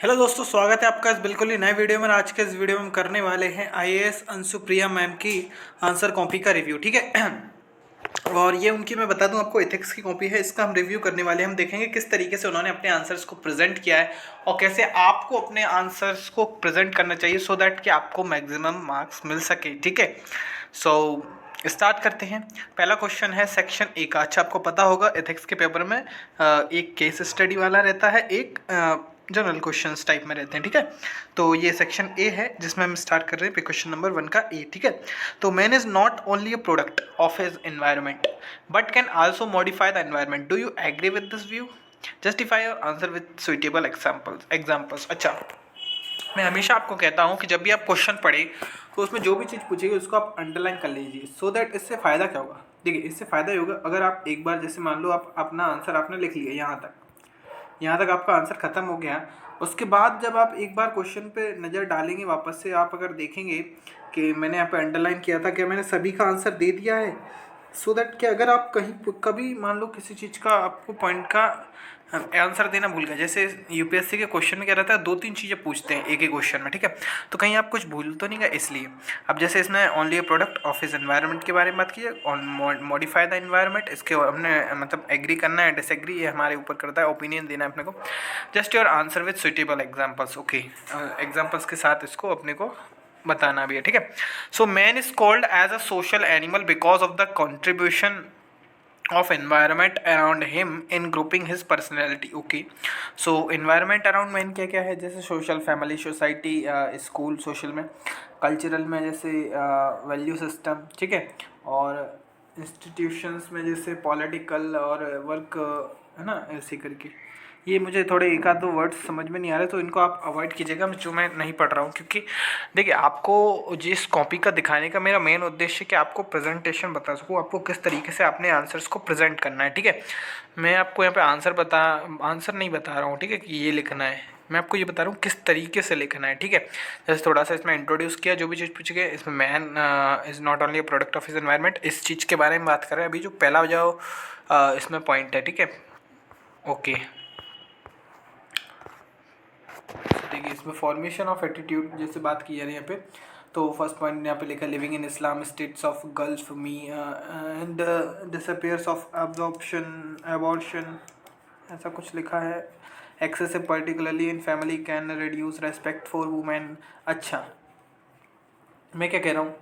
Hello दोस्तों, स्वागत है आपका इस बिल्कुल ही नए वीडियो में। आज के इस वीडियो में हम करने वाले हैं आईएएस अंशुप्रिया मैम की आंसर कॉपी का रिव्यू। ठीक है। और ये उनकी, मैं बता दूं आपको, एथिक्स की कॉपी है। इसका हम रिव्यू करने वाले हैं। हम देखेंगे किस तरीके से उन्होंने अपने आंसर्स को प्रेजेंट किया है और कैसे आपको अपने आंसर्स को प्रेजेंट करना चाहिए सो दैट कि आपको मैक्सिमम मार्क्स मिल सके। ठीक है। सो स्टार्ट करते हैं। पहला क्वेश्चन है सेक्शन ए का। अच्छा, आपको पता होगा एथिक्स के पेपर में एक केस स्टडी वाला रहता है, एक जनरल क्वेश्चंस टाइप में रहते हैं। ठीक है। तो ये सेक्शन ए है जिसमें हम स्टार्ट कर रहे हैं क्वेश्चन नंबर 1 का ए। ठीक है। तो man is not only a product of his environment but can also modify the environment. Do you agree with this view? Justify your answer with suitable examples. अच्छा, मैं हमेशा आपको कहता हूँ कि जब भी आप क्वेश्चन पढ़े तो उसमें जो भी चीज़ पूछेगी उसको आप अंडरलाइन कर लीजिए सो दैट इससे फ़ायदा क्या होगा। देखिए, इससे फ़ायदा ये होगा, अगर आप एक बार, जैसे मान लो आप अपना आंसर आपने लिख लिया, यहाँ तक आपका आंसर ख़त्म हो गया। उसके बाद जब आप एक बार क्वेश्चन पे नज़र डालेंगे वापस से, आप अगर देखेंगे कि मैंने यहाँ पे अंडरलाइन किया था, क्या मैंने सभी का आंसर दे दिया है, सो दैट कि अगर आप कहीं कभी मान लो किसी चीज़ का आपको पॉइंट का आंसर देना भूल गए। जैसे यूपीएससी के क्वेश्चन में क्या रहता है, 2-3 चीज़ें पूछते हैं एक ही क्वेश्चन में। ठीक है। तो कहीं आप कुछ भूल तो नहीं गए, इसलिए अब जैसे इसने only a product of his environment के बारे में बात की है, मॉडिफाई द एनवायरनमेंट, इसके हमने मतलब एग्री करना है, डिसएग्री, ये हमारे ऊपर करता है, ओपिनियन देना है अपने को। Just your answer with suitable examples. Okay, examples के साथ इसको अपने को बताना भी है। ठीक है। So man is called as a social animal because of the contribution of environment around him in grouping his personality. Okay, so environment around में क्या क्या है, जैसे social, family, society, school, social में, cultural में जैसे value system। ठीक है। और institutions में जैसे political और work, है ना, ऐसे करके। ये मुझे थोड़े एक आध दो वर्ड्स समझ में नहीं आ रहे, तो इनको आप अवॉइड कीजिएगा जो मैं नहीं पढ़ रहा हूँ, क्योंकि देखिए, आपको जिस कॉपी का दिखाने का मेरा मेन उद्देश्य है कि आपको प्रेजेंटेशन बता सकूँ, आपको किस तरीके से अपने आंसर्स को प्रेजेंट करना है। ठीक है। मैं आपको यहाँ पे आंसर नहीं बता रहा हूँ, ठीक है, कि ये लिखना है। मैं आपको ये बता रहा हूँ किस तरीके से लिखना है। ठीक है। जैसे थोड़ा सा इसमें इंट्रोड्यूस किया, जो भी चीज़ पूछी गई इसमें, man is not only a product of his environment, इस चीज़ के बारे में बात कर रहे हैं अभी, जो पहला जो इसमें पॉइंट है। ठीक है। ओके, देखिए, इसमें फॉर्मेशन ऑफ एटीट्यूड जैसे बात की जा रही है यहाँ पे। तो फर्स्ट पॉइंट यहाँ पे लिखा, living in Islam, states of gulf me and disappears of abortion, ऐसा कुछ लिखा है। Excessive particularly in family can reduce respect for women. अच्छा, मैं क्या कह रहा हूँ,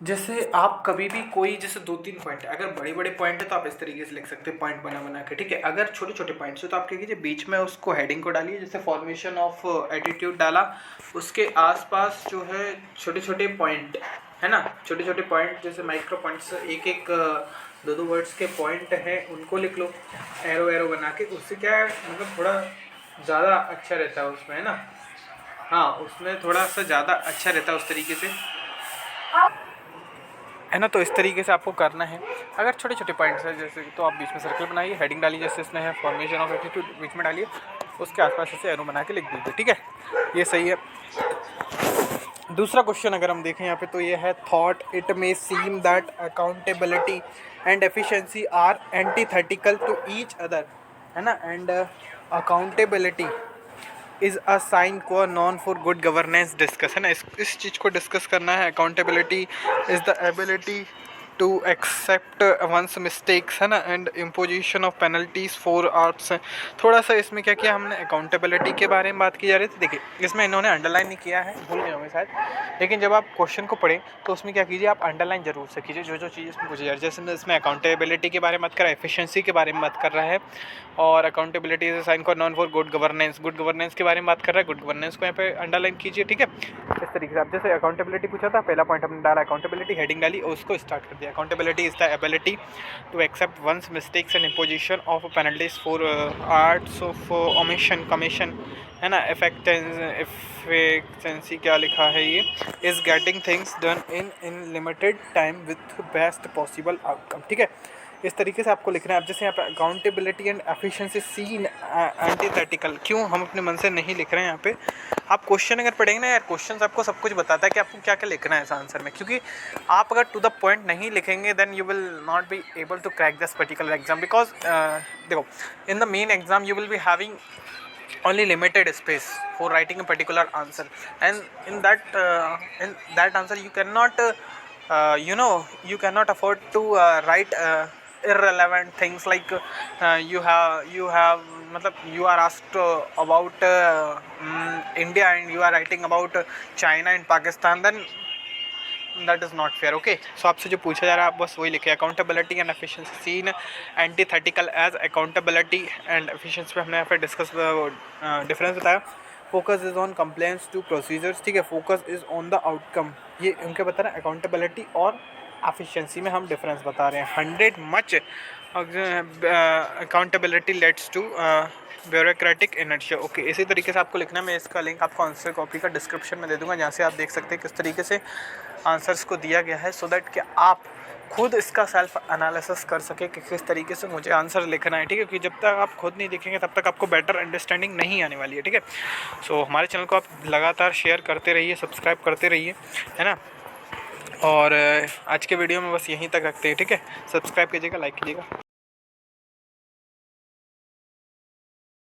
जैसे आप कभी भी कोई, जैसे 2-3 पॉइंट, अगर बड़े बड़े पॉइंट है तो आप इस तरीके से लिख सकते हैं, पॉइंट बना बना के। ठीक है। अगर छोटे छोटे पॉइंट्स है तो आप क्या कीजिए, बीच में उसको हेडिंग को डालिए, जैसे फॉर्मेशन ऑफ एटीट्यूड डाला, उसके आसपास जो है छोटे छोटे पॉइंट, है ना, छोटे छोटे पॉइंट, जैसे माइक्रो पॉइंट्स, एक एक 2-2 वर्ड्स के पॉइंट हैं, उनको लिख लो एरो एरो बना के। उससे क्या है, मतलब थोड़ा ज़्यादा अच्छा रहता है उसमें, है ना। हाँ, उसमें थोड़ा सा ज़्यादा अच्छा रहता है उस तरीके से, है ना। तो इस तरीके से आपको करना है। अगर छोटे छोटे पॉइंट्स हैं जैसे, तो आप बीच में सर्कल बनाइए, हेडिंग डालिए, जैसे इसमें है फॉर्मेशन ऑफ एटीट्यूड, बीच में डालिए, उसके आसपास ऐसे एरो बना के लिख दीजिए। ठीक है, ये सही है। दूसरा क्वेश्चन अगर हम देखें यहाँ पे, तो ये है, thought it may seem that accountability and efficiency are antithetical to each other, है ना। And accountability is a sine qua non for good governance discuss, है ना। इस चीज़ को डिस्कस करना है। Accountability is the ability to accept one's mistakes, है ना, and imposition of penalties for acts. थोड़ा सा इसमें क्या किया हमने, अकाउंटेबिलिटी के बारे में बात की जा रही थी। देखिए, इसमें इन्होंने अंडरलाइन नहीं किया है, भूल गए होंगे शायद, लेकिन जब आप क्वेश्चन को पढ़ें तो उसमें क्या कीजिए, आप अंडरलाइन जरूर से कीजिए जो जो चीज़ इसमें पूछी जा रही है। जैसे इसमें अकाउंटेबिलिटी के बारे में बात कर रहा है, एफिशिएंसी के बारे में बात कर रहा है, और accountability is sine for non for good governance, good governance के बारे में बात कर रहा है। गुड गवर्नेंस को यहाँ पे अंडरलाइन कीजिए। ठीक है। इस तरीके से आप, जैसे अकाउंटेबिलिटी पूछा था, पहला पॉइंट हमने डाला अकाउंटेबिलिटी, हेडिंग डाली और उसको स्टार्ट कर दिया। Accountability is the ability to accept one's mistakes and imposition of penalties for arts of omission commission, है ना। एफिशिएंसी क्या लिखा है, ये is getting things done in limited time with best possible outcome. ठीक है। इस तरीके से आपको लिखना है। अब जैसे यहाँ पे accountability and efficiency seen antithetical, क्यों हम अपने मन से नहीं लिख रहे हैं यहाँ पे। आप क्वेश्चन अगर पढ़ेंगे ना यार, क्वेश्चन आपको सब कुछ बताता है कि आपको क्या क्या लिखना है इस आंसर में, क्योंकि आप अगर टू द पॉइंट नहीं लिखेंगे then you will not be able to crack this particular exam, because देखो, in the main exam you will be having only limited space for writing a particular answer, and in that answer you cannot you cannot afford to write irrelevant things like you have matlab you are asked about India and you are writing about China and Pakistan, then that is not fair. Okay, so आपसे जो पूछा जा रहा है आप बस वही लिखे, accountability and efficiency seen antithetical as accountability and efficiency पे हमने यहाँ पे डिस्कस डिफरेंस बताया। Focus is on complaints to procedures, ठीक है, focus is on the outcome, ये उनके बता रहे हैं। अकाउंटेबिलिटी और एफिशिएंसी में हम डिफरेंस बता रहे हैं। 100 much accountability lets to bureaucratic inertia. Okay, इसी तरीके से आपको लिखना है। मैं इसका लिंक आपको आंसर कॉपी का डिस्क्रिप्शन में दे दूंगा, जहाँ से आप देख सकते हैं किस तरीके से आंसर्स को दिया गया है, सो दैट कि आप खुद इसका सेल्फ एनालिसिस कर सके कि किस तरीके से मुझे आंसर लिखना है, ठीक है। क्योंकि जब तक आप खुद नहीं देखेंगे तब तक आपको बेटर अंडरस्टैंडिंग नहीं आने वाली है, ठीक है। सो हमारे चैनल को आप लगातार शेयर करते रहिए, सब्सक्राइब करते रहिए, है ना। और आज के वीडियो में बस यहीं तक रखते हैं, ठीक है। सब्सक्राइब कीजिएगा, लाइक कीजिएगा।